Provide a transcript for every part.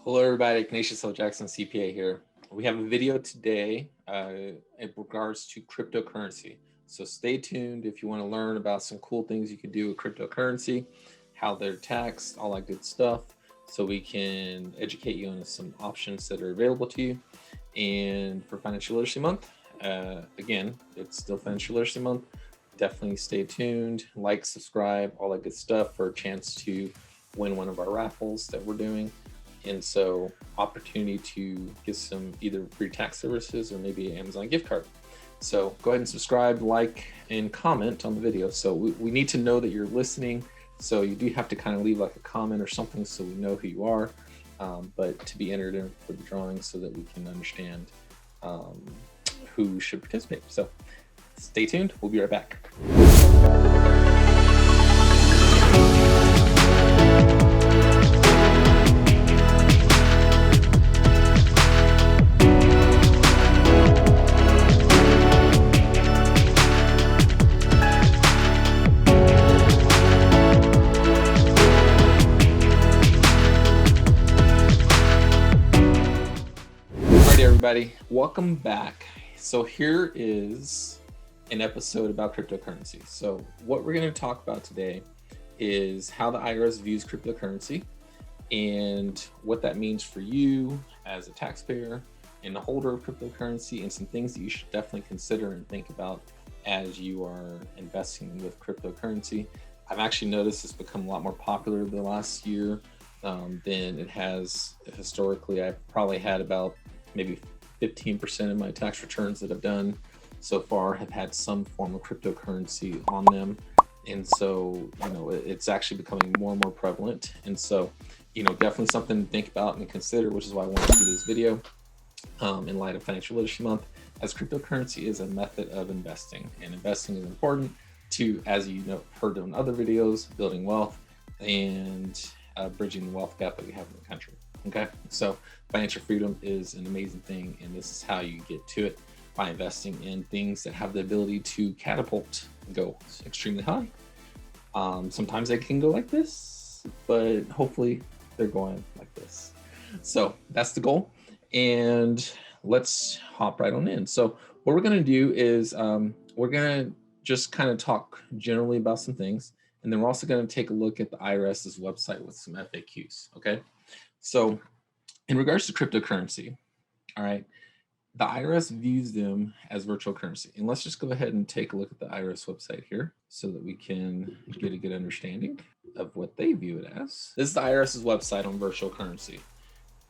Hello everybody, Ignatius Jackson CPA here. We have a video today in regards to cryptocurrency. So stay tuned if you want to learn about some cool things you can do with cryptocurrency, how they're taxed, all that good stuff, so we can educate you on some options that are available to you. And for Financial Literacy Month, again, it's still Financial Literacy Month. Definitely stay tuned, like, subscribe, all that good stuff for a chance to win one of our raffles that we're doing. And so opportunity to get some either free tax services or maybe an Amazon gift card. So go ahead and subscribe, like, and comment on the video. So we need to know that you're listening. So you do have to kind of leave like a comment or something so we know who you are, but to be entered in for the drawing so that we can understand who should participate. So stay tuned. We'll be right back. Everybody, welcome back. So here is an episode about cryptocurrency. So what we're going to talk about today is how the IRS views cryptocurrency and what that means for you as a taxpayer and the holder of cryptocurrency, and some things that you should definitely consider and think about as you are investing with cryptocurrency. I've actually noticed it's become a lot more popular the last year than it has historically. I've probably had about maybe 15% of my tax returns that I've done so far have had some form of cryptocurrency on them. And so, it's actually becoming more and more prevalent. And so, definitely something to think about and consider, which is why I wanted to do this video in light of Financial Literacy Month, as cryptocurrency is a method of investing. And investing is important to, as you know, heard in other videos, building wealth and bridging the wealth gap that we have in the country. Okay, so financial freedom is an amazing thing, and this is how you get to it, by investing in things that have the ability to catapult and go extremely high. Sometimes they can go like this, but hopefully they're going like this. So that's the goal, and let's hop right on in. So what we're going to do is we're going to just kind of talk generally about some things, and then we're also going to take a look at the IRS's website with some FAQs. Okay. So in regards to cryptocurrency, all right, the IRS views them as virtual currency. And let's just go ahead and take a look at the IRS website here so that we can get a good understanding of what they view it as. This is the IRS's website on virtual currency.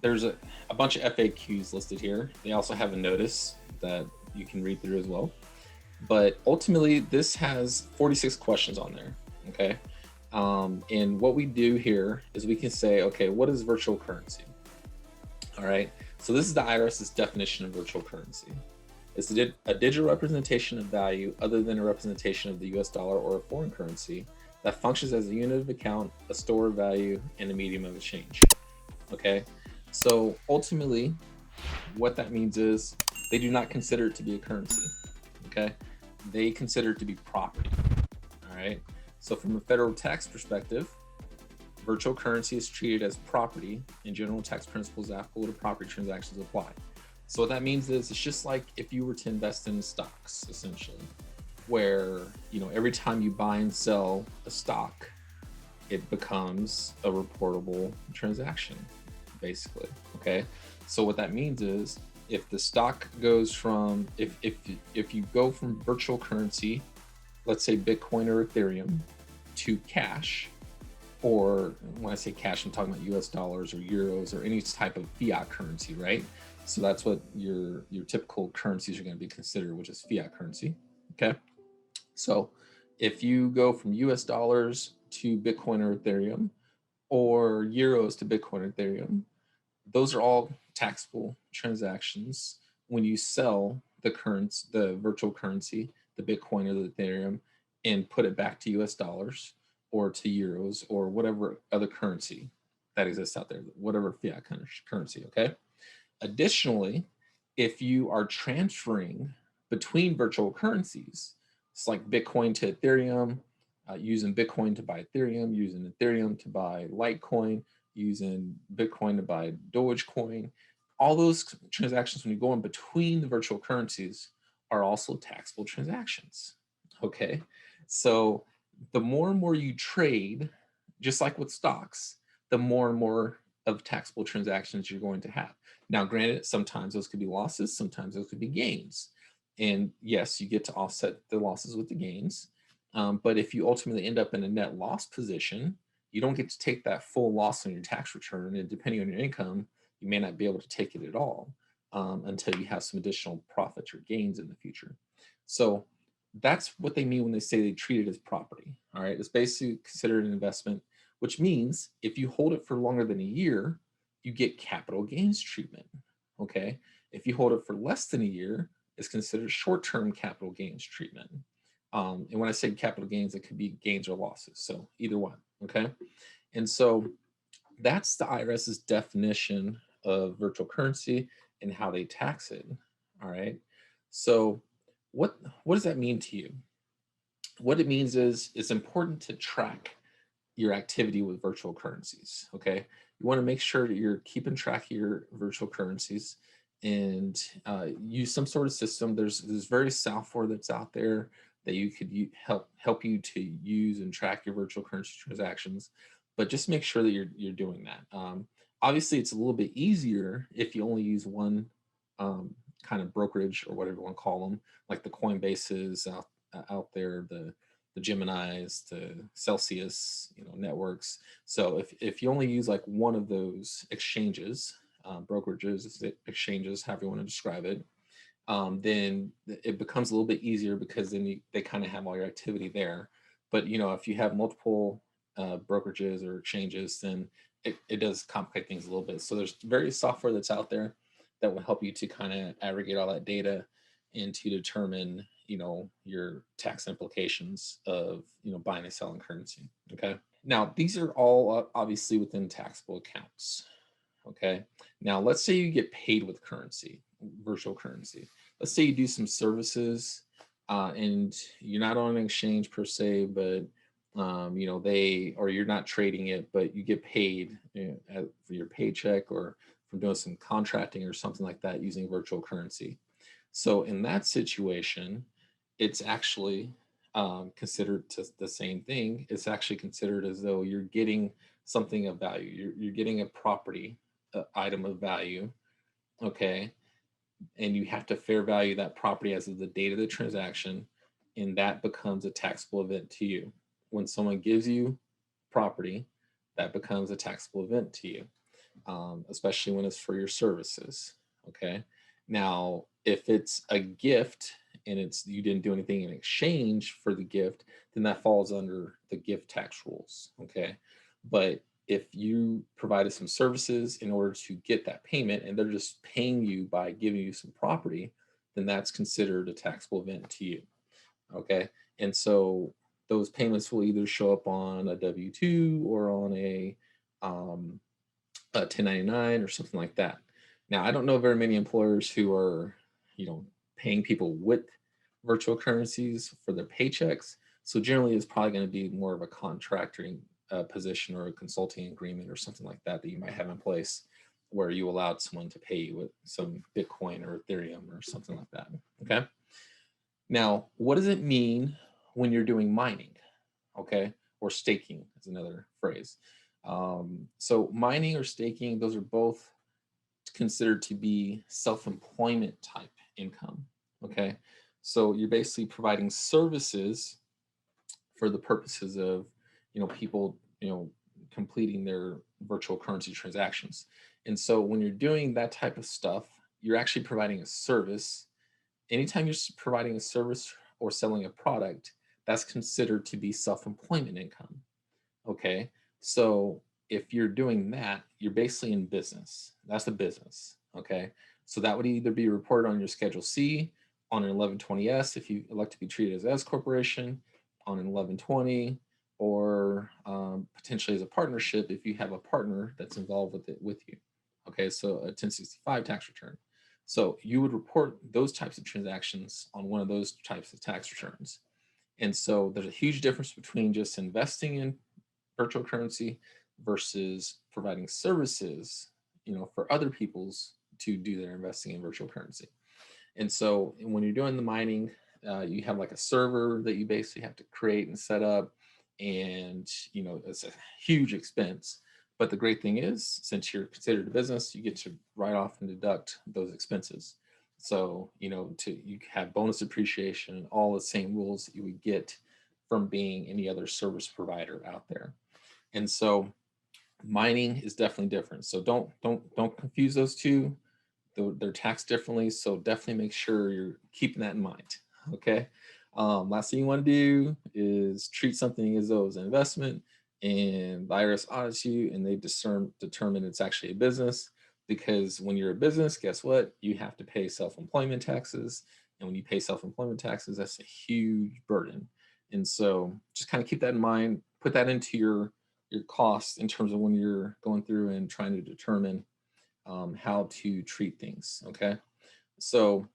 There's a bunch of FAQs listed here. They also have a notice that you can read through as well. But ultimately, this has 46 questions on there, okay? And what we do here is we can say, okay, what is virtual currency? All right, so this is the IRS's definition of virtual currency. It's a digital representation of value other than a representation of the US dollar or a foreign currency that functions as a unit of account, a store of value, and a medium of exchange. Okay, so ultimately, what that means is they do not consider it to be a currency. Okay, they consider it to be property. All right. So from a federal tax perspective, virtual currency is treated as property, and general tax principles applicable to property transactions apply. So what that means is it's just like if you were to invest in stocks, essentially, where every time you buy and sell a stock, it becomes a reportable transaction, basically. Okay. So what that means is if the stock goes from if you go from virtual currency, let's say Bitcoin or Ethereum, to cash, or when I say cash, I'm talking about US dollars or euros or any type of fiat currency, right? So that's what your typical currencies are going to be considered, which is fiat currency. Okay. So if you go from US dollars to Bitcoin or Ethereum, or euros to Bitcoin or Ethereum, those are all taxable transactions when you sell the virtual currency, the Bitcoin or the Ethereum, and put it back to US dollars or to euros or whatever other currency that exists out there, whatever fiat currency, okay? Additionally, if you are transferring between virtual currencies, it's like Bitcoin to Ethereum, using Bitcoin to buy Ethereum, using Ethereum to buy Litecoin, using Bitcoin to buy Dogecoin. All those transactions, when you go in between the virtual currencies, are also taxable transactions. Okay, so the more and more you trade, just like with stocks, the more and more of taxable transactions you're going to have. Now, granted, sometimes those could be losses, sometimes those could be gains. And yes, you get to offset the losses with the gains. But if you ultimately end up in a net loss position, you don't get to take that full loss on your tax return. And depending on your income, you may not be able to take it at all until you have some additional profits or gains in the future. So that's what they mean when they say they treat it as property. All right. It's basically considered an investment, which means if you hold it for longer than a year, you get capital gains treatment. Okay. If you hold it for less than a year, it's considered short-term capital gains treatment. And when I say capital gains, it could be gains or losses. So either one. Okay. And so that's the IRS's definition of virtual currency and how they tax it. All right. So what does that mean to you? What it means is it's important to track your activity with virtual currencies. Okay, you want to make sure that you're keeping track of your virtual currencies and use some sort of system. There's various software that's out there that you could help you to use and track your virtual currency transactions. But just make sure that you're doing that. Obviously, it's a little bit easier if you only use one kind of brokerage or whatever you want to call them, like the Coinbases out there, the Geminis, the Celsius, networks. So if you only use like one of those exchanges, brokerages, exchanges, however you want to describe it, then it becomes a little bit easier because then they kind of have all your activity there. But if you have multiple brokerages or exchanges, then it does complicate things a little bit. So there's various software that's out there that will help you to kind of aggregate all that data and to determine your tax implications of buying and selling currency. Okay, now these are all obviously within taxable accounts. Okay, now let's say you get paid with currency, virtual currency. Let's say you do some services and you're not on an exchange per se, but you're not trading it, but you get paid for your paycheck or from doing some contracting or something like that using virtual currency. So in that situation, it's actually considered to the same thing. It's actually considered as though you're getting something of value. You're getting a property item of value, okay? And you have to fair value that property as of the date of the transaction, and that becomes a taxable event to you. When someone gives you property, that becomes a taxable event to you, especially when it's for your services, okay? Now, if it's a gift and you didn't do anything in exchange for the gift, then that falls under the gift tax rules, okay? But if you provided some services in order to get that payment and they're just paying you by giving you some property, then that's considered a taxable event to you, okay? And so those payments will either show up on a W-2 or on a 1099 or something like that. Now, I don't know very many employers who are, paying people with virtual currencies for their paychecks. So generally, it's probably going to be more of a contracting position or a consulting agreement or something like that you might have in place, where you allowed someone to pay you with some Bitcoin or Ethereum or something like that. Okay. Now, what does it mean when you're doing mining? Okay, or staking is another phrase. So mining or staking, those are both considered to be self-employment type income. Okay, so you're basically providing services for the purposes of people completing their virtual currency transactions. And so when you're doing that type of stuff, you're actually providing a service. Anytime you're providing a service or selling a product, that's considered to be self-employment income. Okay, so if you're doing that, you're basically in business. That's a business. Okay, so that would either be reported on your Schedule C, on an 1120S if you elect to be treated as S corporation, on an 1120, or potentially as a partnership if you have a partner that's involved with it with you. Okay, so a 1065 tax return. So you would report those types of transactions on one of those types of tax returns. And so there's a huge difference between just investing in virtual currency versus providing services, for other people's to do their investing in virtual currency. And so when you're doing the mining, you have like a server that you basically have to create and set up, and it's a huge expense. But the great thing is, since you're considered a business, you get to write off and deduct those expenses. So you have bonus depreciation, all the same rules that you would get from being any other service provider out there. And so mining is definitely different. So don't confuse those two. They're taxed differently, so definitely make sure you're keeping that in mind. Okay. Last thing you want to do is treat something as though it's an investment, and the IRS audits you, and they determine it's actually a business. Because when you're a business, guess what? You have to pay self-employment taxes, and when you pay self-employment taxes, that's a huge burden. And so just kind of keep that in mind. Put that into your costs in terms of when you're going through and trying to determine how to treat things. Okay, so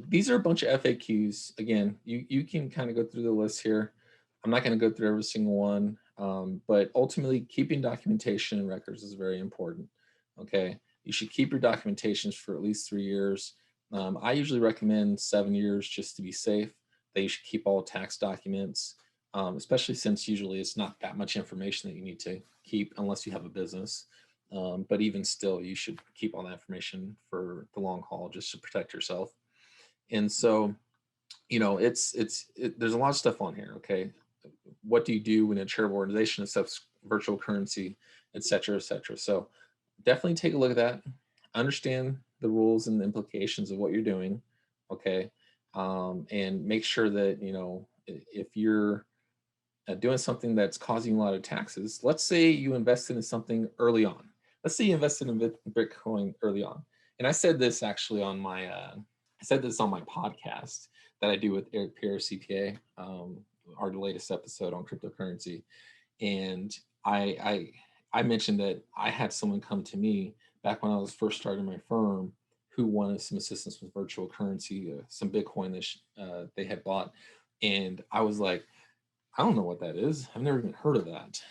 these are a bunch of FAQs. Again, you can kind of go through the list here. I'm not going to go through every single one, but ultimately, keeping documentation and records is very important. Okay, you should keep your documentations for at least 3 years. I usually recommend 7 years just to be safe. That you should keep all tax documents, especially since usually it's not that much information that you need to keep unless you have a business. But even still, you should keep all that information for the long haul just to protect yourself. And so, there's a lot of stuff on here. Okay, what do you do when a charitable organization accepts virtual currency, et cetera, et cetera? So definitely take a look at that. Understand the rules and the implications of what you're doing. Okay, and make sure that if you're doing something that's causing a lot of taxes. Let's say you invested in something early on. Let's say you invested in Bitcoin early on. And I said this actually on my podcast that I do with Eric Pierre CPA, our latest episode on cryptocurrency. And I mentioned that I had someone come to me back when I was first starting my firm who wanted some assistance with virtual currency, some Bitcoin that they had bought. And I was like, I don't know what that is. I've never even heard of that.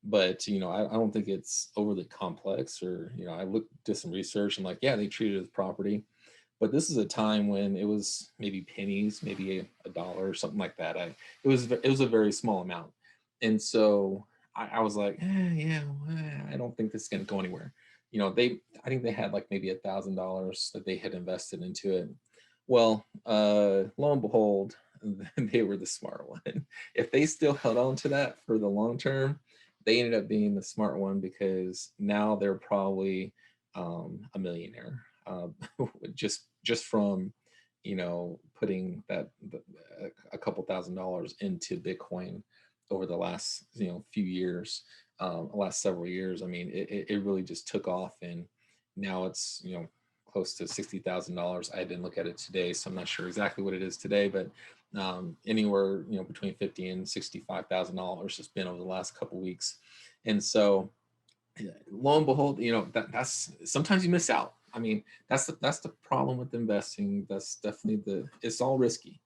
But I don't think it's overly complex. Or I did some research and like, yeah, they treat it as property. But this is a time when it was maybe pennies, maybe a dollar or something like that. It was a very small amount, and so I was like, yeah, I don't think this is going to go anywhere. I think they had like maybe $1,000 that they had invested into it. Well, lo and behold, they were the smart one. If they still held on to that for the long term, they ended up being the smart one because now they're probably a millionaire, just from putting a couple $1,000s into Bitcoin over the last few years, last several years. I mean, it really just took off, and now it's close to $60,000. I didn't look at it today, so I'm not sure exactly what it is today, but anywhere between $50,000 and $65,000 has been over the last couple weeks. And so lo and behold, that's sometimes you miss out. I mean, that's the problem with investing. That's definitely it's all risky.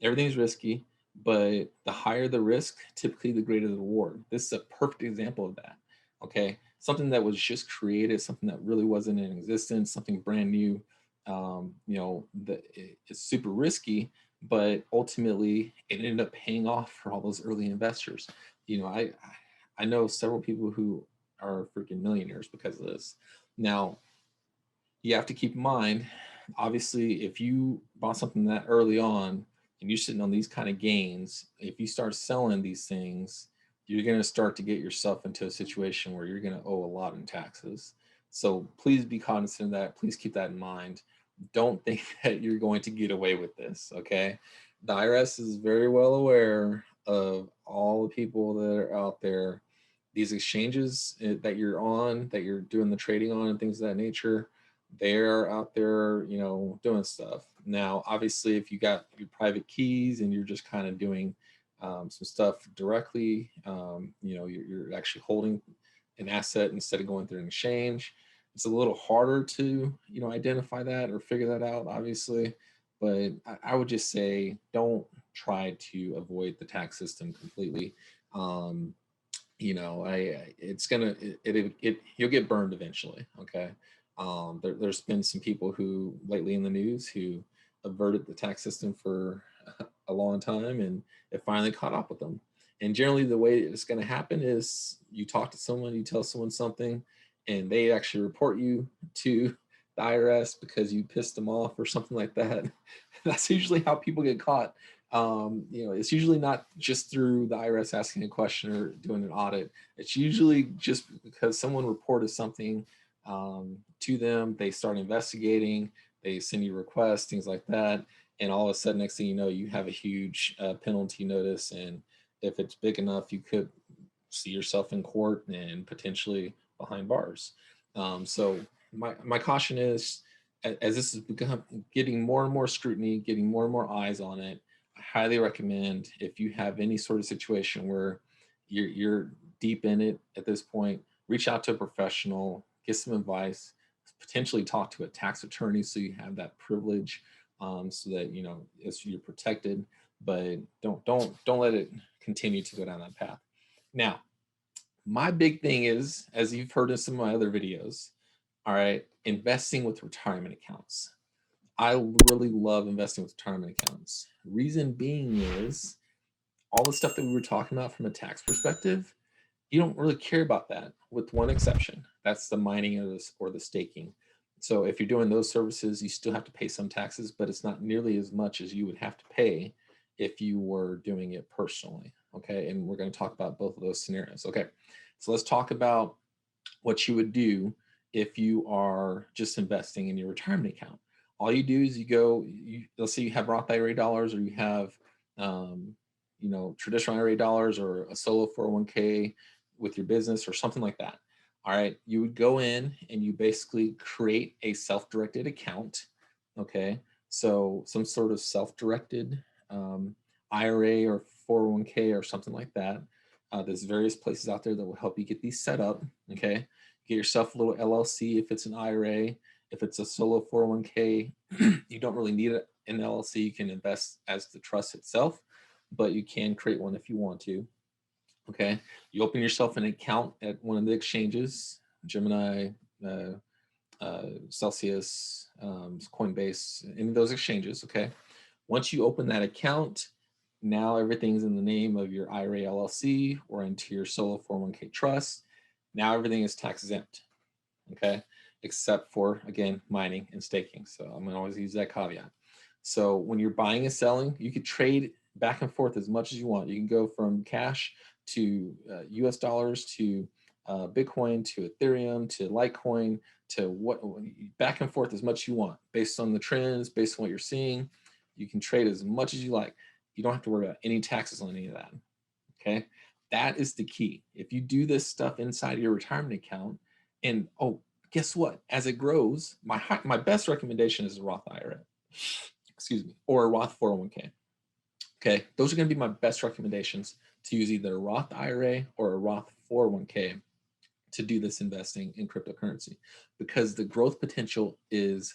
Everything's risky, but the higher the risk, typically the greater the reward. This is a perfect example of that. Okay, something that was just created, something that really wasn't in existence, something brand new. That it's super risky, but ultimately it ended up paying off for all those early investors. I know several people who are freaking millionaires because of this. Now, you have to keep in mind, obviously, if you bought something that early on and you're sitting on these kind of gains, if you start selling these things, you're going to start to get yourself into a situation where you're going to owe a lot in taxes. So please be cognizant of that. Please keep that in mind. Don't think that you're going to get away with this, okay? The IRS is very well aware of all the people that are out there, these exchanges that you're on, that you're doing the trading on and things of that nature. They're out there, doing stuff. Now, obviously, if you got your private keys and you're just kind of doing some stuff directly, you're actually holding an asset instead of going through an exchange. It's a little harder to, identify that or figure that out, obviously. But I would just say don't try to avoid the tax system completely. it's gonna you'll get burned eventually. Okay. There's been some people who lately in the news who averted the tax system for a long time, and it finally caught up with them. And generally, the way it's going to happen is you talk to someone, you tell someone something, and they actually report you to the IRS because you pissed them off or something like that. That's usually how people get caught. It's usually not just through the IRS asking a question or doing an audit. It's usually just because someone reported something to them. They start investigating. They send you requests, things like that, and all of a sudden, next thing you know, you have a huge penalty notice. And if it's big enough, you could see yourself in court and potentially behind bars. So my caution is, as this is getting more and more scrutiny, getting more and more eyes on it, I highly recommend, if you have any sort of situation where you're deep in it at this point, reach out to a professional, get some advice, potentially talk to a tax attorney so you have that privilege, so that you're protected. But don't let it continue to go down that path. Now, my big thing is, as you've heard in some of my other videos, all right, investing with retirement accounts. I really love investing with retirement accounts. Reason being is all the stuff that we were talking about from a tax perspective, you don't really care about that, with one exception. That's the mining or the staking. So if you're doing those services, you still have to pay some taxes, but it's not nearly as much as you would have to pay if you were doing it personally. Okay. And we're going to talk about both of those scenarios. Okay. So let's talk about what you would do if you are just investing in your retirement account. All you do is let's say you have Roth IRA dollars, or you have, traditional IRA dollars, or a solo 401k with your business or something like that. All right. You would go in and you basically create a self-directed account. Okay. So some sort of self-directed IRA or 401k or something like that. There's various places out there that will help you get these set up. Okay. Get yourself a little LLC if it's an IRA. If it's a solo 401k, you don't really need an LLC. You can invest as the trust itself, but you can create one if you want to. Okay. You open yourself an account at one of the exchanges, Gemini, Celsius, Coinbase, any of those exchanges. Okay. Once you open that account, now everything's in the name of your IRA LLC or into your solo 401k trust. Now everything is tax exempt. Okay. Except for, again, mining and staking. So I'm going to always use that caveat. So when you're buying and selling, you could trade back and forth as much as you want. You can go from cash to US dollars to Bitcoin to Ethereum to Litecoin to back and forth as much as you want based on the trends, based on what you're seeing. You can trade as much as you like. You don't have to worry about any taxes on any of that. Okay. That is the key. If you do this stuff inside your retirement account, and guess what? As it grows, my best recommendation is a Roth IRA, excuse me, or a Roth 401k. Okay. Those are going to be my best recommendations, to use either a Roth IRA or a Roth 401k to do this investing in cryptocurrency, because the growth potential is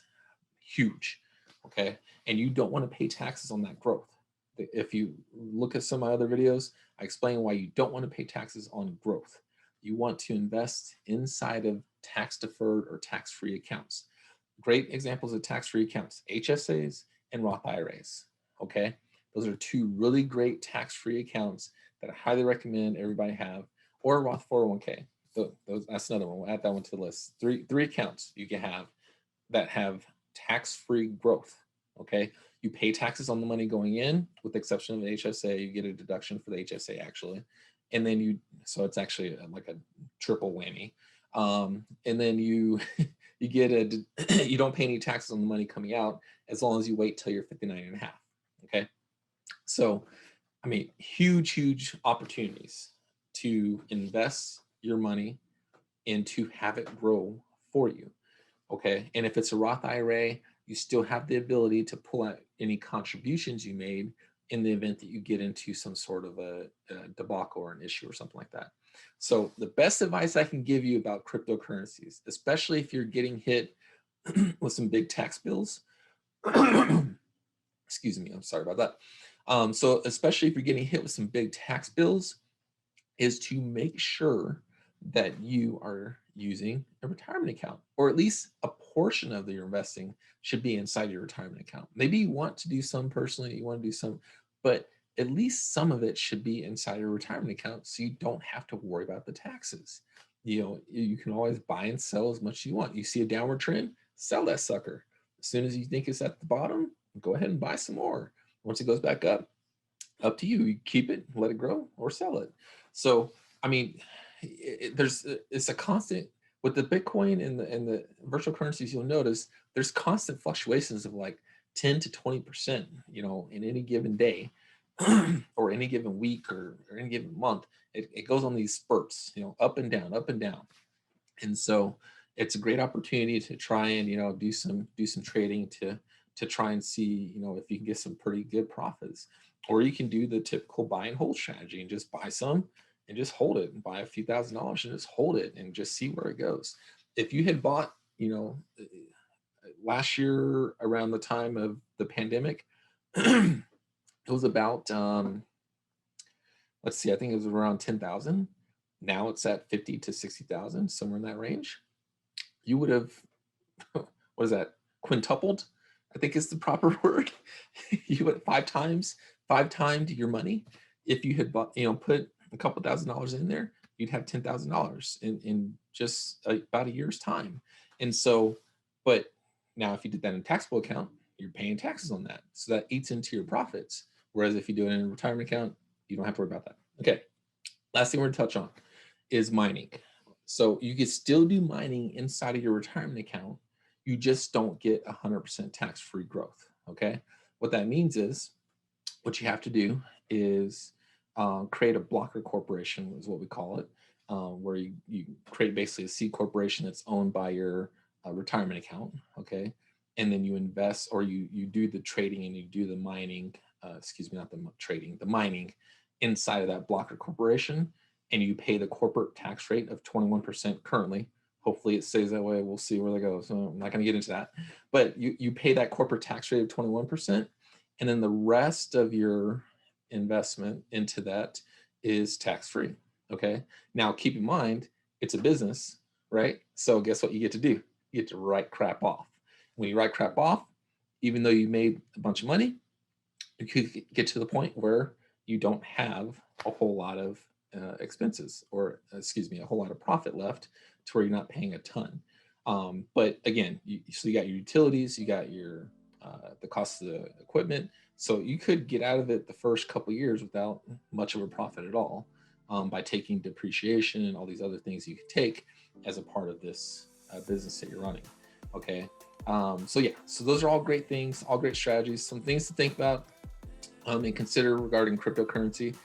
huge. Okay. And you don't want to pay taxes on that growth. If you look at some of my other videos, I explain why you don't want to pay taxes on growth. You want to invest inside of tax deferred or tax free accounts. Great examples of tax free accounts: HSAs and Roth IRAs. Okay. Those are two really great tax free accounts that I highly recommend everybody have, or a Roth 401k. That's another one. We'll add that one to the list. Three accounts you can have that have tax-free growth. Okay. You pay taxes on the money going in, with the exception of the HSA. You get a deduction for the HSA, actually. And then so it's actually like a triple whammy. And then you get you don't pay any taxes on the money coming out, as long as you wait till you're 59 and a half. Okay. So, I mean, huge opportunities to invest your money and to have it grow for you. Okay. And if it's a Roth IRA, you still have the ability to pull out any contributions you made in the event that you get into some sort of a debacle or an issue or something like that. So the best advice I can give you about cryptocurrencies, especially if you're getting hit with some big tax bills, excuse me, I'm sorry about that. So especially if you're getting hit with some big tax bills, is to make sure that you are using a retirement account, or at least a portion of your investing should be inside your retirement account. Maybe you want to do some personally, you want to do some, but at least some of it should be inside your retirement account so you don't have to worry about the taxes. You can always buy and sell as much as you want. You see a downward trend, sell that sucker. As soon as you think it's at the bottom, go ahead and buy some more. Once it goes back up to you. You keep it, let it grow, or sell it. So, I mean, it's a constant with the Bitcoin and the virtual currencies. You'll notice there's constant fluctuations of like 10 to 20%, in any given day, or any given week, or any given month. It goes on these spurts, up and down, up and down. And so it's a great opportunity to try and do some trading to try and see if you can get some pretty good profits. Or you can do the typical buy and hold strategy and just buy some and just hold it, and buy a few $1,000s and just hold it and just see where it goes. If you had bought last year around the time of the pandemic, it was about let's see, I think it was around 10,000. Now it's at 50 to 60,000, somewhere in that range. You would have, what is that, quintupled, I think is the proper word. You would five times your money. If you had bought, put a couple $1,000s in there, you'd have $10,000 in just about a year's time. And so, but now if you did that in a taxable account, you're paying taxes on that. So that eats into your profits. Whereas if you do it in a retirement account, you don't have to worry about that. Okay. Last thing we're going to touch on is mining. So you can still do mining inside of your retirement account. You just don't get 100% tax-free growth. Okay. What that means is what you have to do is create a blocker corporation, is what we call it, where you create basically a C corporation that's owned by your retirement account. Okay. And then you invest, or you do the trading and you do the mining, not the trading, the mining inside of that blocker corporation, and you pay the corporate tax rate of 21% currently. Hopefully it stays that way. We'll see where they go. So I'm not going to get into that, but you pay that corporate tax rate of 21%. And then the rest of your investment into that is tax-free. Okay. Now keep in mind, it's a business, right? So guess what you get to do? You get to write crap off. When you write crap off, even though you made a bunch of money, you could get to the point where you don't have a whole lot of expenses, or a whole lot of profit left to where you're not paying a ton. But again, so you got your utilities, you got your the cost of the equipment. So you could get out of it the first couple of years without much of a profit at all, by taking depreciation and all these other things you could take as a part of this business that you're running. Okay. So those are all great things, all great strategies, some things to think about and consider regarding cryptocurrency.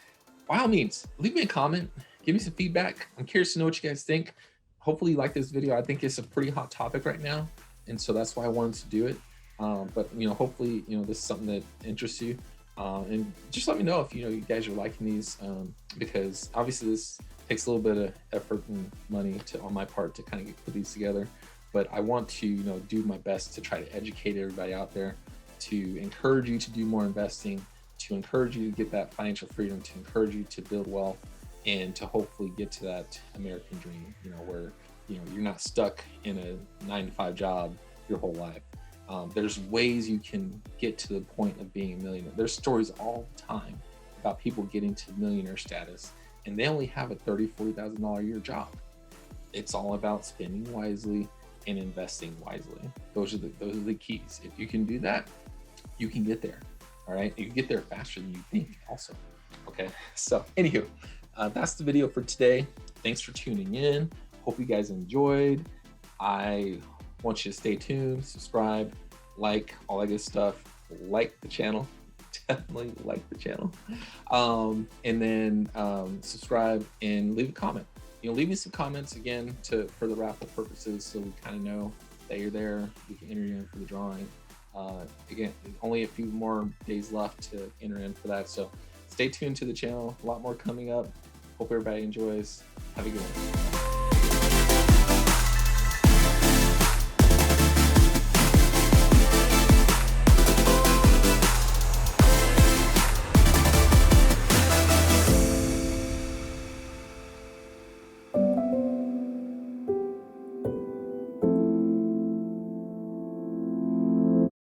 By all means, leave me a comment, give me some feedback. I'm curious to know what you guys think. Hopefully you like this video. I think it's a pretty hot topic right now, and so that's why I wanted to do it. But hopefully this is something that interests you, and just let me know if you guys are liking these, because obviously this takes a little bit of effort and money on my part to kind of put these together. But I want to do my best to try to educate everybody out there, to encourage you to do more investing, to encourage you to get that financial freedom, to encourage you to build wealth, and to hopefully get to that American dream, where you're not stuck in a 9-to-5 job your whole life. There's ways you can get to the point of being a millionaire. There's stories all the time about people getting to millionaire status, and they only have a $30,000-$40,000 a year job. It's all about spending wisely and investing wisely. Those are the keys. If you can do that, you can get there. All right, you can get there faster than you think also. Okay, so anywho, that's the video for today. Thanks for tuning in. Hope you guys enjoyed. I want you to stay tuned, subscribe, like, all that good stuff. Like the channel, definitely like the channel. And then subscribe and leave a comment. Leave me some comments again for the raffle purposes, so we kind of know that you're there. We can enter you in for the drawing. Again, only a few more days left to enter in for that. So stay tuned to the channel. A lot more coming up. Hope everybody enjoys. Have a good one.